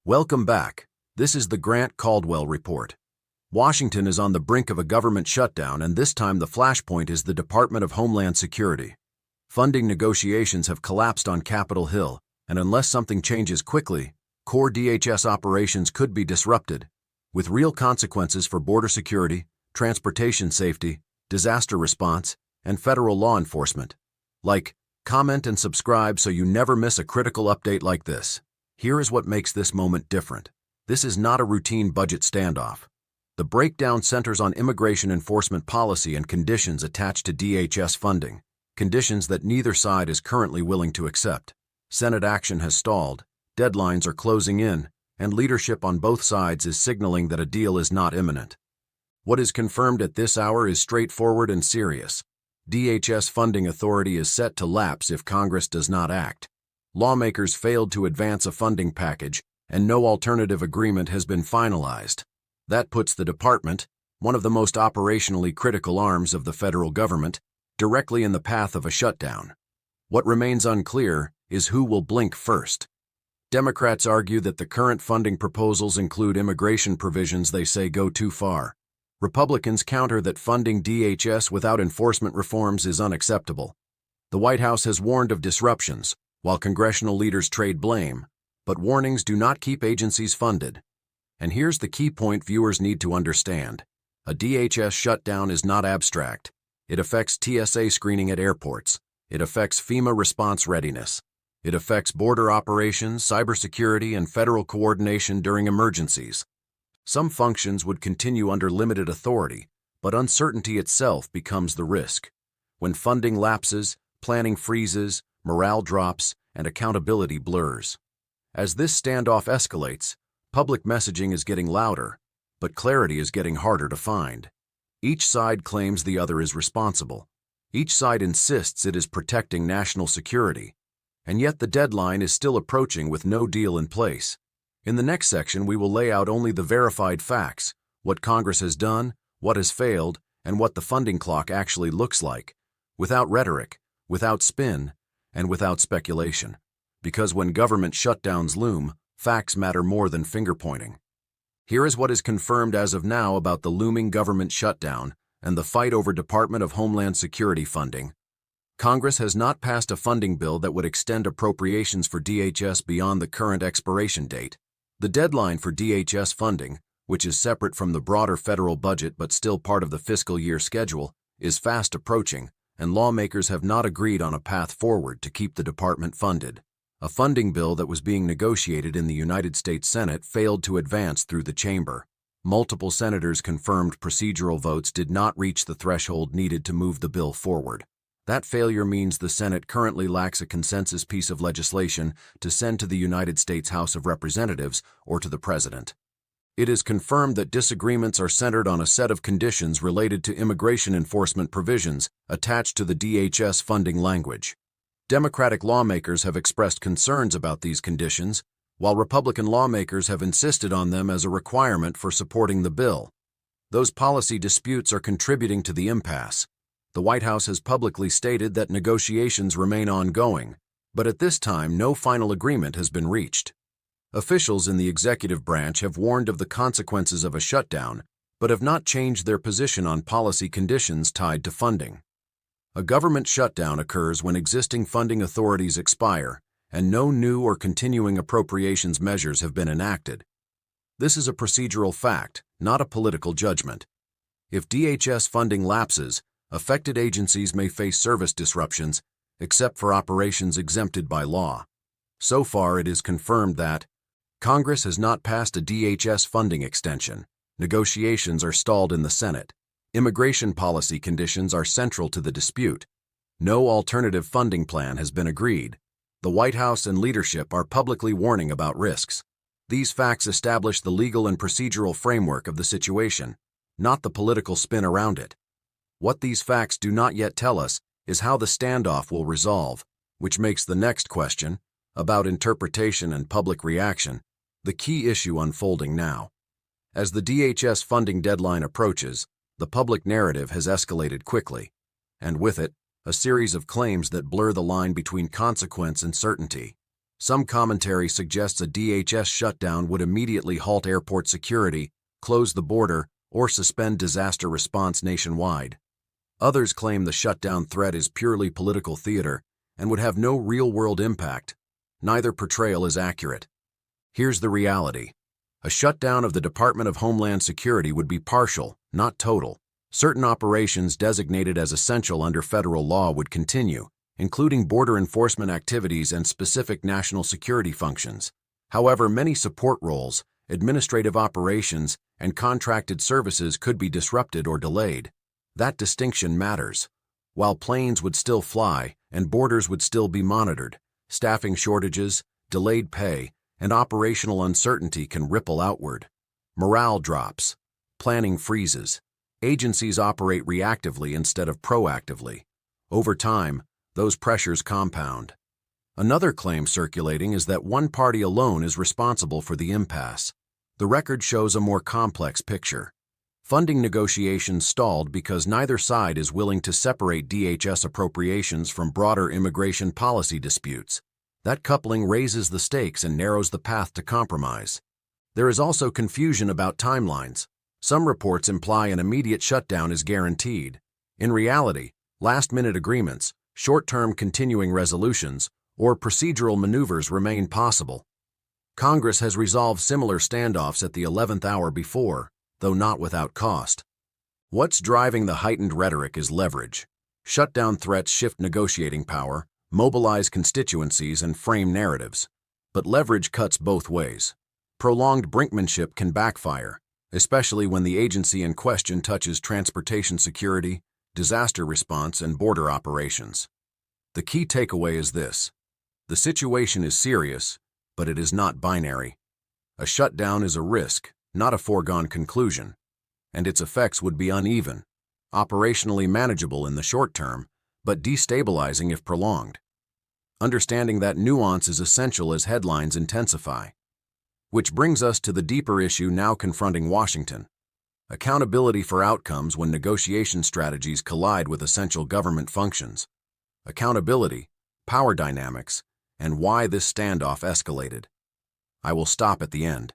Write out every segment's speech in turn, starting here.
Welcome back. This is the Grant Caldwell Report. Washington is on the brink of a government shutdown, and this time the flashpoint is the Department of Homeland Security. Funding negotiations have collapsed on Capitol Hill, and unless something changes quickly, core DHS operations could be disrupted, with real consequences for border security, transportation safety, disaster response, and federal law enforcement. Like, comment and subscribe so you never miss a critical update like this. Here is what makes this moment different. This is not a routine budget standoff. The breakdown centers on immigration enforcement policy and conditions attached to DHS funding, conditions that neither side is currently willing to accept. Senate action has stalled, deadlines are closing in, and leadership on both sides is signaling that a deal is not imminent. What is confirmed at this hour is straightforward and serious. DHS funding authority is set to lapse if Congress does not act. Lawmakers failed to advance a funding package, and no alternative agreement has been finalized. That puts the department, one of the most operationally critical arms of the federal government, directly in the path of a shutdown. What remains unclear is who will blink first. Democrats argue that the current funding proposals include immigration provisions they say go too far. Republicans counter that funding DHS without enforcement reforms is unacceptable. The White House has warned of disruptions, while congressional leaders trade blame, but warnings do not keep agencies funded. And here's the key point viewers need to understand. A DHS shutdown is not abstract. It affects TSA screening at airports. It affects FEMA response readiness. It affects border operations, cybersecurity, and federal coordination during emergencies. Some functions would continue under limited authority, but uncertainty itself becomes the risk. When funding lapses, planning freezes, morale drops, and accountability blurs. As this standoff escalates, public messaging is getting louder, but clarity is getting harder to find. Each side claims the other is responsible. Each side insists it is protecting national security. And yet the deadline is still approaching with no deal in place. In the next section, we will lay out only the verified facts, what Congress has done, what has failed, and what the funding clock actually looks like, without rhetoric, without spin, and without speculation. Because when government shutdowns loom, facts matter more than finger-pointing. Here is what is confirmed as of now about the looming government shutdown and the fight over Department of Homeland Security funding. Congress has not passed a funding bill that would extend appropriations for DHS beyond the current expiration date. The deadline for DHS funding, which is separate from the broader federal budget but still part of the fiscal year schedule, is fast approaching, and lawmakers have not agreed on a path forward to keep the department funded. A funding bill that was being negotiated in the United States Senate failed to advance through the chamber. Multiple senators confirmed procedural votes did not reach the threshold needed to move the bill forward. That failure means the Senate currently lacks a consensus piece of legislation to send to the United States House of Representatives or to the President. It is confirmed that disagreements are centered on a set of conditions related to immigration enforcement provisions attached to the DHS funding language. Democratic lawmakers have expressed concerns about these conditions, while Republican lawmakers have insisted on them as a requirement for supporting the bill. Those policy disputes are contributing to the impasse. The White House has publicly stated that negotiations remain ongoing, but at this time no final agreement has been reached. Officials in the executive branch have warned of the consequences of a shutdown, but have not changed their position on policy conditions tied to funding. A government shutdown occurs when existing funding authorities expire and no new or continuing appropriations measures have been enacted. This is a procedural fact, not a political judgment. If DHS funding lapses, affected agencies may face service disruptions, except for operations exempted by law. So far, it is confirmed that Congress has not passed a DHS funding extension. Negotiations are stalled in the Senate. Immigration policy conditions are central to the dispute. No alternative funding plan has been agreed. The White House and leadership are publicly warning about risks. These facts establish the legal and procedural framework of the situation, not the political spin around it. What these facts do not yet tell us is how the standoff will resolve, which makes the next question, about interpretation and public reaction, the key issue unfolding now. As the DHS funding deadline approaches, the public narrative has escalated quickly, and with it, a series of claims that blur the line between consequence and certainty. Some commentary suggests a DHS shutdown would immediately halt airport security, close the border, or suspend disaster response nationwide. Others claim the shutdown threat is purely political theater and would have no real-world impact. Neither portrayal is accurate. Here's the reality. A shutdown of the Department of Homeland Security would be partial, not total. Certain operations designated as essential under federal law would continue, including border enforcement activities and specific national security functions. However, many support roles, administrative operations, and contracted services could be disrupted or delayed. That distinction matters. While planes would still fly and borders would still be monitored, staffing shortages, delayed pay, and operational uncertainty can ripple outward. Morale drops. Planning freezes. Agencies operate reactively instead of proactively. Over time, those pressures compound. Another claim circulating is that one party alone is responsible for the impasse. The record shows a more complex picture. Funding negotiations stalled because neither side is willing to separate DHS appropriations from broader immigration policy disputes. That coupling raises the stakes and narrows the path to compromise. There is also confusion about timelines. Some reports imply an immediate shutdown is guaranteed. In reality, last-minute agreements, short-term continuing resolutions, or procedural maneuvers remain possible. Congress has resolved similar standoffs at the 11th hour before, though not without cost. What's driving the heightened rhetoric is leverage. Shutdown threats shift negotiating power, mobilize constituencies, and frame narratives. But leverage cuts both ways. Prolonged brinkmanship can backfire, especially when the agency in question touches transportation security, disaster response, and border operations. The key takeaway is this. The situation is serious, but it is not binary. A shutdown is a risk, not a foregone conclusion, and its effects would be uneven, operationally manageable in the short term, but destabilizing if prolonged. Understanding that nuance is essential as headlines intensify. Which brings us to the deeper issue now confronting Washington: accountability for outcomes when negotiation strategies collide with essential government functions. Accountability, power dynamics, and why this standoff escalated. I will stop at the end.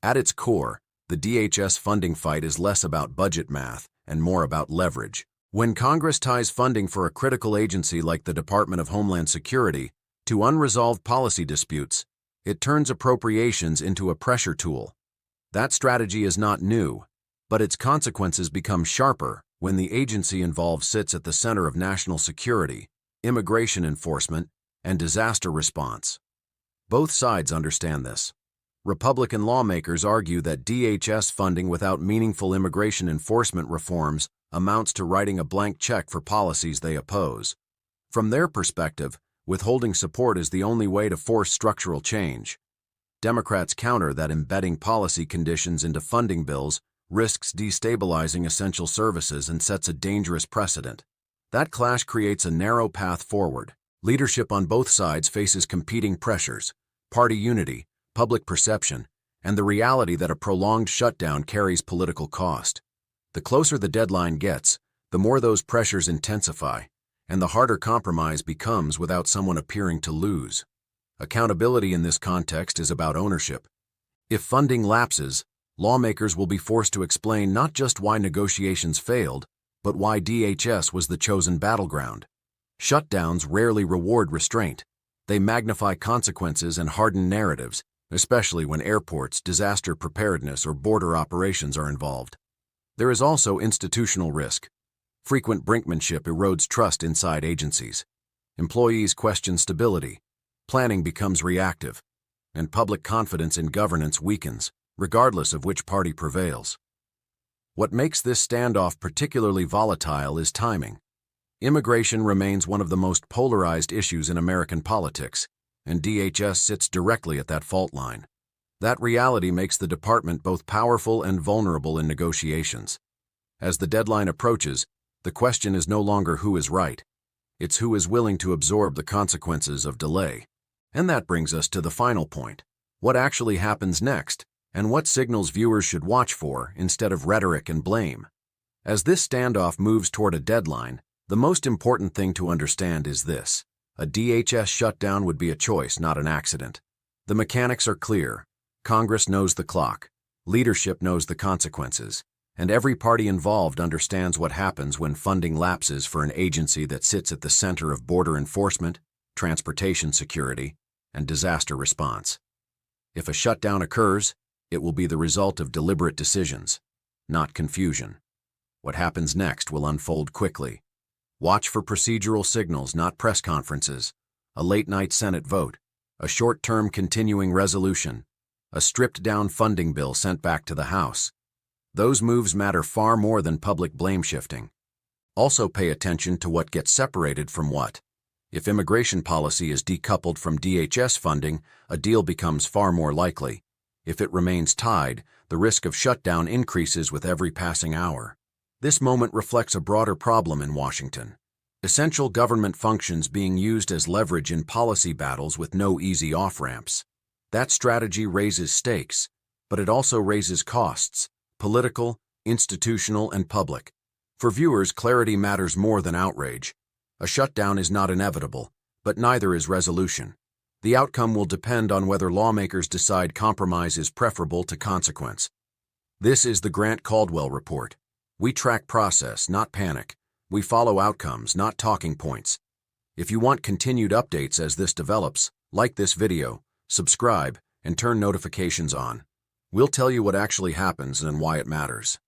At its core, the DHS funding fight is less about budget math and more about leverage. When Congress ties funding for a critical agency like the Department of Homeland Security to unresolved policy disputes, it turns appropriations into a pressure tool. That strategy is not new, but its consequences become sharper when the agency involved sits at the center of national security, immigration enforcement, and disaster response. Both sides understand this. Republican lawmakers argue that DHS funding without meaningful immigration enforcement reforms amounts to writing a blank check for policies they oppose. From their perspective, withholding support is the only way to force structural change. Democrats counter that embedding policy conditions into funding bills risks destabilizing essential services and sets a dangerous precedent. That clash creates a narrow path forward. Leadership on both sides faces competing pressures: party unity, public perception, and the reality that a prolonged shutdown carries political cost. The closer the deadline gets, the more those pressures intensify, and the harder compromise becomes without someone appearing to lose. Accountability in this context is about ownership. If funding lapses, lawmakers will be forced to explain not just why negotiations failed, but why DHS was the chosen battleground. Shutdowns rarely reward restraint. They magnify consequences and harden narratives, especially when airports, disaster preparedness, or border operations are involved. There is also institutional risk. Frequent brinkmanship erodes trust inside agencies. Employees question stability. Planning becomes reactive, and public confidence in governance weakens, regardless of which party prevails. What makes this standoff particularly volatile is timing. Immigration remains one of the most polarized issues in American politics, and DHS sits directly at that fault line. That reality makes the department both powerful and vulnerable in negotiations. As the deadline approaches, the question is no longer who is right. It's who is willing to absorb the consequences of delay. And that brings us to the final point. What actually happens next, and what signals viewers should watch for instead of rhetoric and blame? As this standoff moves toward a deadline, the most important thing to understand is this: A DHS shutdown would be a choice, not an accident. The mechanics are clear. Congress knows the clock. Leadership knows the consequences. And every party involved understands what happens when funding lapses for an agency that sits at the center of border enforcement, transportation security, and disaster response. If a shutdown occurs, it will be the result of deliberate decisions, not confusion. What happens next will unfold quickly. Watch for procedural signals, not press conferences, a late-night Senate vote, a short-term continuing resolution, a stripped-down funding bill sent back to the House. Those moves matter far more than public blame shifting. Also pay attention to what gets separated from what. If immigration policy is decoupled from DHS funding, a deal becomes far more likely. If it remains tied, the risk of shutdown increases with every passing hour. This moment reflects a broader problem in Washington. Essential government functions being used as leverage in policy battles with no easy off-ramps. That strategy raises stakes, but it also raises costs, political, institutional, and public. For viewers, clarity matters more than outrage. A shutdown is not inevitable, but neither is resolution. The outcome will depend on whether lawmakers decide compromise is preferable to consequence. This is the Grant Caldwell Report. We track process, not panic. We follow outcomes, not talking points. If you want continued updates as this develops, like this video, subscribe, and turn notifications on. We'll tell you what actually happens and why it matters.